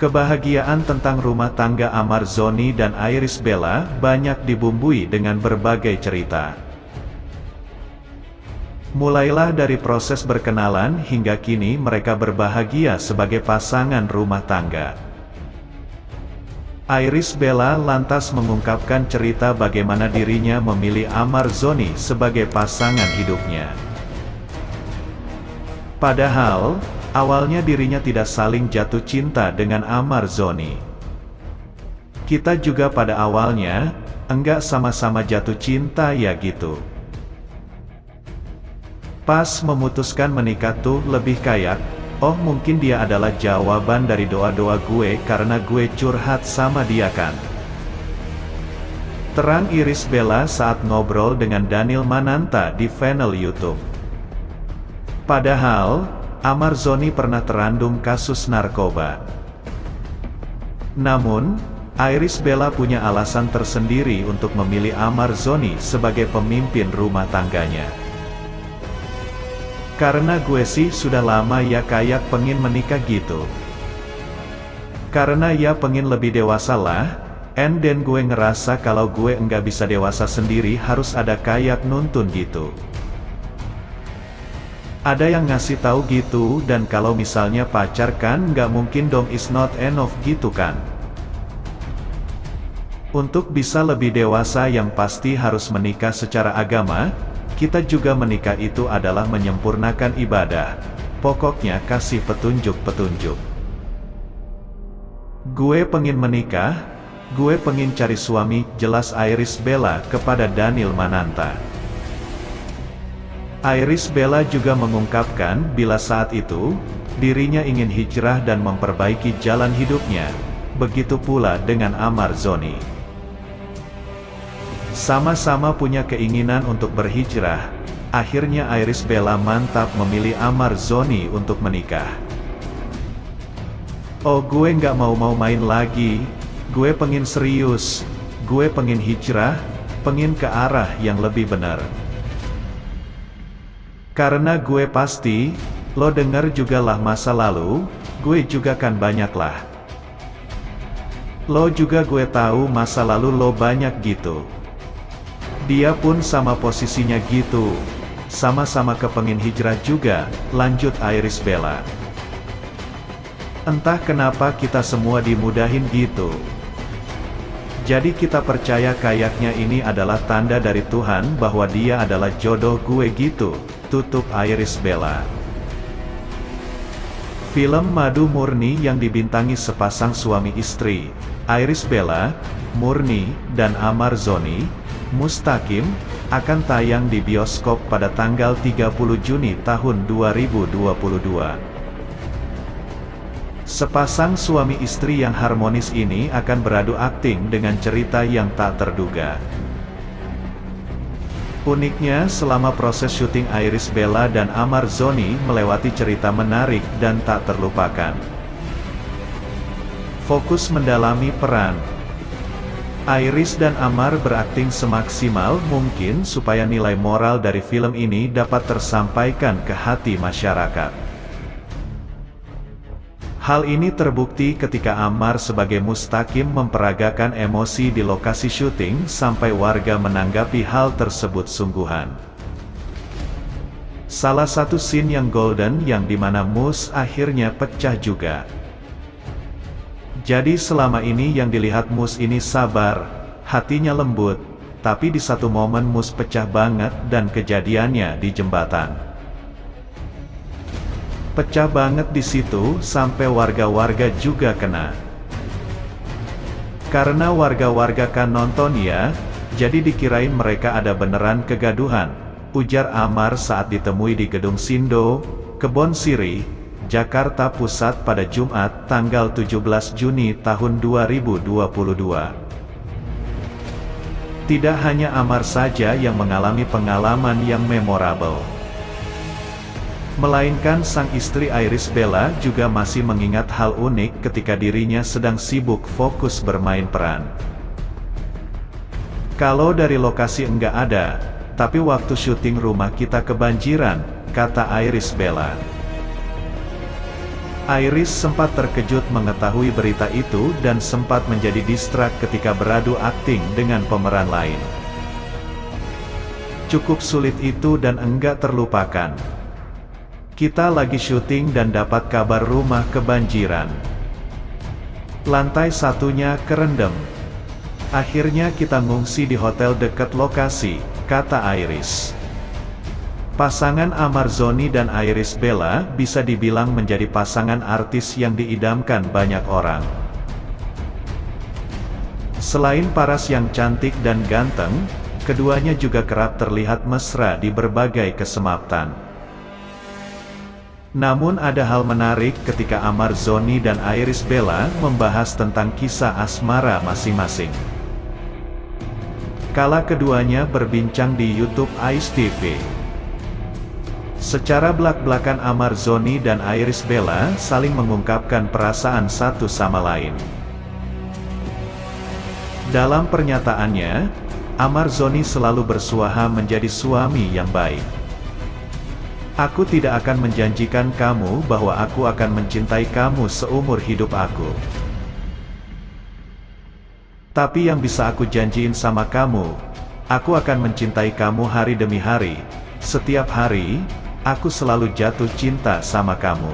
Kebahagiaan tentang rumah tangga Amarzoni dan Iris Bella banyak dibumbui dengan berbagai cerita. Mulailah dari proses berkenalan hingga kini mereka berbahagia sebagai pasangan rumah tangga. Iris Bella lantas mengungkapkan cerita bagaimana dirinya memilih Amarzoni sebagai pasangan hidupnya. Padahal, awalnya dirinya tidak saling jatuh cinta dengan Amarzoni. Kita juga pada awalnya, enggak sama-sama jatuh cinta ya gitu. Pas memutuskan menikah tuh lebih kayak, oh mungkin dia adalah jawaban dari doa-doa gue karena gue curhat sama dia kan. Terang Iris Bella saat ngobrol dengan Daniel Mananta di channel YouTube. Padahal, Amarzoni pernah terandung kasus narkoba. Namun, Iris Bella punya alasan tersendiri untuk memilih Amarzoni sebagai pemimpin rumah tangganya. Karena gue sih sudah lama ya kayak pengen menikah gitu. Karena ya pengen lebih dewasa lah, and then gue ngerasa kalau gue enggak bisa dewasa sendiri harus ada kayak nuntun gitu. Ada yang ngasih tahu gitu dan kalau misalnya pacar kan nggak mungkin dong is not enough gitu kan. Untuk bisa lebih dewasa yang pasti harus menikah secara agama, kita juga menikah itu adalah menyempurnakan ibadah. Pokoknya kasih petunjuk-petunjuk. Gue pengen menikah, gue pengen cari suami, jelas Iris Bella kepada Daniel Mananta. Iris Bella juga mengungkapkan bila saat itu, dirinya ingin hijrah dan memperbaiki jalan hidupnya, begitu pula dengan Amarzoni. Sama-sama punya keinginan untuk berhijrah, akhirnya Iris Bella mantap memilih Amarzoni untuk menikah. Oh gue nggak mau main lagi, gue pengen serius, gue pengen hijrah, pengen ke arah yang lebih benar. Karena gue pasti, lo denger juga lah masa lalu, gue juga kan banyak lah. Lo juga gue tahu masa lalu lo banyak gitu. Dia pun sama posisinya gitu. Sama-sama kepengin hijrah juga, lanjut Iris Bella. Entah kenapa kita semua dimudahin gitu. Jadi kita percaya kayaknya ini adalah tanda dari Tuhan bahwa dia adalah jodoh gue gitu. Tutup Iris Bella. Film Madu Murni yang dibintangi sepasang suami istri, Iris Bella, Murni, dan Amarzoni, Mustaqim, akan tayang di bioskop pada tanggal 30 Juni tahun 2022. Sepasang suami istri yang harmonis ini akan beradu akting dengan cerita yang tak terduga. Uniknya, selama proses syuting Iris Bella dan Amarzoni melewati cerita menarik dan tak terlupakan. Fokus mendalami peran. Iris dan Amar berakting semaksimal mungkin supaya nilai moral dari film ini dapat tersampaikan ke hati masyarakat. Hal ini terbukti ketika Amar sebagai Mustaqim memperagakan emosi di lokasi syuting sampai warga menanggapi hal tersebut sungguhan. Salah satu scene yang golden yang dimana Mus akhirnya pecah juga. Jadi selama ini yang dilihat Mus ini sabar, hatinya lembut, tapi di satu momen Mus pecah banget dan kejadiannya di jembatan. Pecah banget di situ sampai warga-warga juga kena. Karena warga-warga kan nonton ya, jadi dikirain mereka ada beneran kegaduhan, ujar Amar saat ditemui di Gedung Sindo, Kebon Sirih, Jakarta Pusat pada Jumat tanggal 17 Juni tahun 2022. Tidak hanya Amar saja yang mengalami pengalaman yang memorable. Melainkan sang istri Iris Bella juga masih mengingat hal unik ketika dirinya sedang sibuk fokus bermain peran. Kalau dari lokasi enggak ada, tapi waktu syuting rumah kita kebanjiran, kata Iris Bella. Iris sempat terkejut mengetahui berita itu dan sempat menjadi distrak ketika beradu akting dengan pemeran lain. Cukup sulit itu dan enggak terlupakan. Kita lagi syuting dan dapat kabar rumah kebanjiran. Lantai satunya kerendam. Akhirnya kita ngungsi di hotel dekat lokasi, kata Iris. Pasangan Amar Zoni dan Iris Bella bisa dibilang menjadi pasangan artis yang diidamkan banyak orang. Selain paras yang cantik dan ganteng, keduanya juga kerap terlihat mesra di berbagai kesempatan. Namun ada hal menarik ketika Amar Zoni dan Iris Bella membahas tentang kisah asmara masing-masing. Kala keduanya berbincang di YouTube Ais TV. Secara belak-belakan Amar Zoni dan Iris Bella saling mengungkapkan perasaan satu sama lain. Dalam pernyataannya, Amar Zoni selalu bersuara menjadi suami yang baik. Aku tidak akan menjanjikan kamu bahwa aku akan mencintai kamu seumur hidup aku. Tapi yang bisa aku janjiin sama kamu, aku akan mencintai kamu hari demi hari. Setiap hari, aku selalu jatuh cinta sama kamu.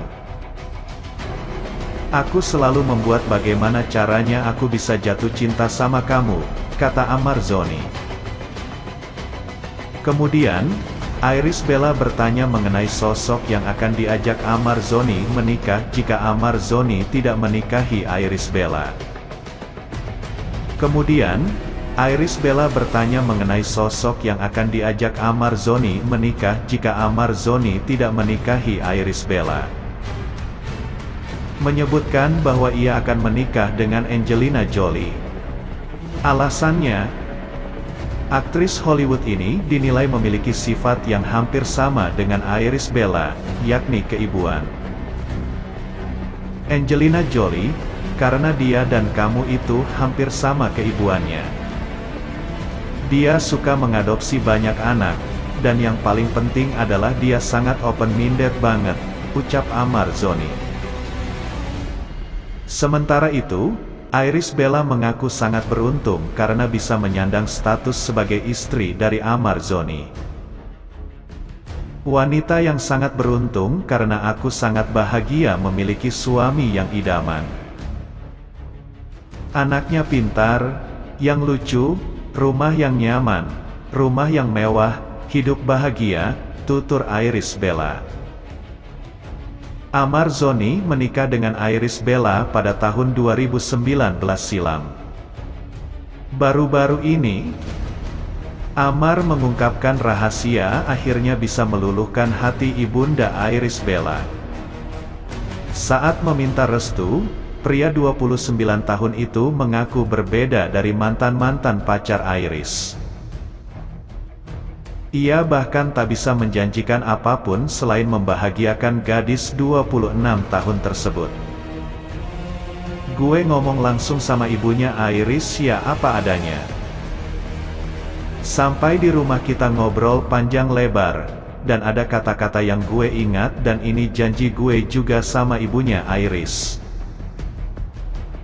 Aku selalu membuat bagaimana caranya aku bisa jatuh cinta sama kamu, kata Amar Zoni. Kemudian, Iris Bella bertanya mengenai sosok yang akan diajak Amar Zoni menikah jika Amar Zoni tidak menikahi Iris Bella. Kemudian, Iris Bella bertanya mengenai sosok yang akan diajak Amar Zoni menikah jika Amar Zoni tidak menikahi Iris Bella. Menyebutkan bahwa ia akan menikah dengan Angelina Jolie. Alasannya, aktris Hollywood ini dinilai memiliki sifat yang hampir sama dengan Iris Bella, yakni keibuan. Angelina Jolie, karena dia dan kamu itu hampir sama keibuannya. Dia suka mengadopsi banyak anak, dan yang paling penting adalah dia sangat open-minded banget, ucap Amar Zoni. Sementara itu, Iris Bella mengaku sangat beruntung karena bisa menyandang status sebagai istri dari Amar Zoni. Wanita yang sangat beruntung karena aku sangat bahagia memiliki suami yang idaman. Anaknya pintar, yang lucu, rumah yang nyaman, rumah yang mewah, hidup bahagia, tutur Iris Bella. Amar Zoni menikah dengan Iris Bella pada tahun 2019 silam. Baru-baru ini, Amar mengungkapkan rahasia akhirnya bisa meluluhkan hati ibunda Iris Bella. Saat meminta restu, pria 29 tahun itu mengaku berbeda dari mantan-mantan pacar Iris. Ia bahkan tak bisa menjanjikan apapun selain membahagiakan gadis 26 tahun tersebut. Gue ngomong langsung sama ibunya Iris ya apa adanya. Sampai di rumah kita ngobrol panjang lebar, dan ada kata-kata yang gue ingat dan ini janji gue juga sama ibunya Iris.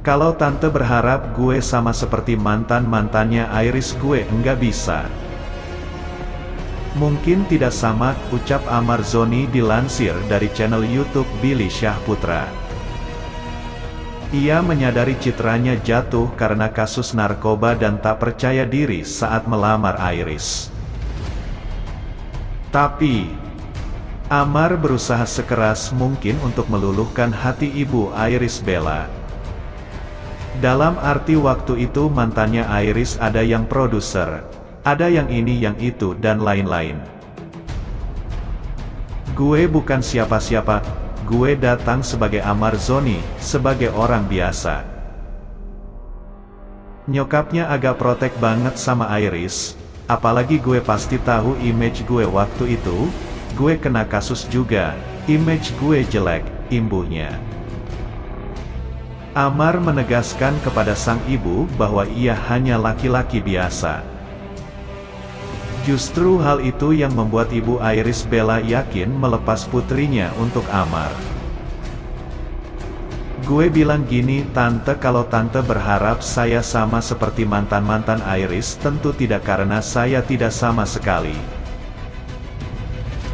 Kalau tante berharap gue sama seperti mantan-mantannya Iris gue enggak bisa. Mungkin tidak sama, ucap Amar Zoni dilansir dari channel YouTube Billy Syahputra. Ia menyadari citranya jatuh karena kasus narkoba dan tak percaya diri saat melamar Iris. Tapi, Amar berusaha sekeras mungkin untuk meluluhkan hati ibu Iris Bella. Dalam arti waktu itu mantannya Iris ada yang produser, ada yang ini yang itu dan lain-lain. Gue bukan siapa-siapa, gue datang sebagai Amar Zoni, sebagai orang biasa. Nyokapnya agak protek banget sama Iris, apalagi gue pasti tahu image gue waktu itu, gue kena kasus juga, image gue jelek, imbuhnya. Amar menegaskan kepada sang ibu bahwa ia hanya laki-laki biasa. Justru hal itu yang membuat ibu Iris Bella yakin melepas putrinya untuk Amar. Gue bilang gini, tante, kalau tante berharap saya sama seperti mantan-mantan Iris, tentu tidak, karena saya tidak sama sekali.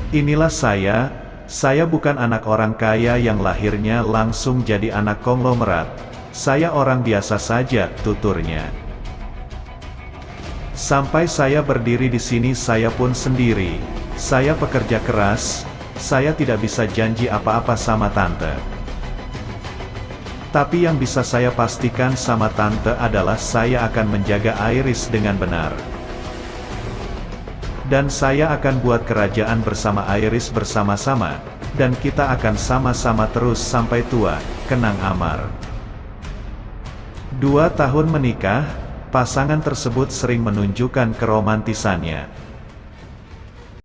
Inilah saya bukan anak orang kaya yang lahirnya langsung jadi anak konglomerat. Saya orang biasa saja, tuturnya. Sampai saya berdiri di sini saya pun sendiri. Saya pekerja keras, saya tidak bisa janji apa-apa sama tante. Tapi yang bisa saya pastikan sama tante adalah saya akan menjaga Iris dengan benar. Dan saya akan buat kerajaan bersama Iris bersama-sama, dan kita akan sama-sama terus sampai tua, kenang Amar. 2 tahun menikah, pasangan tersebut sering menunjukkan keromantisannya.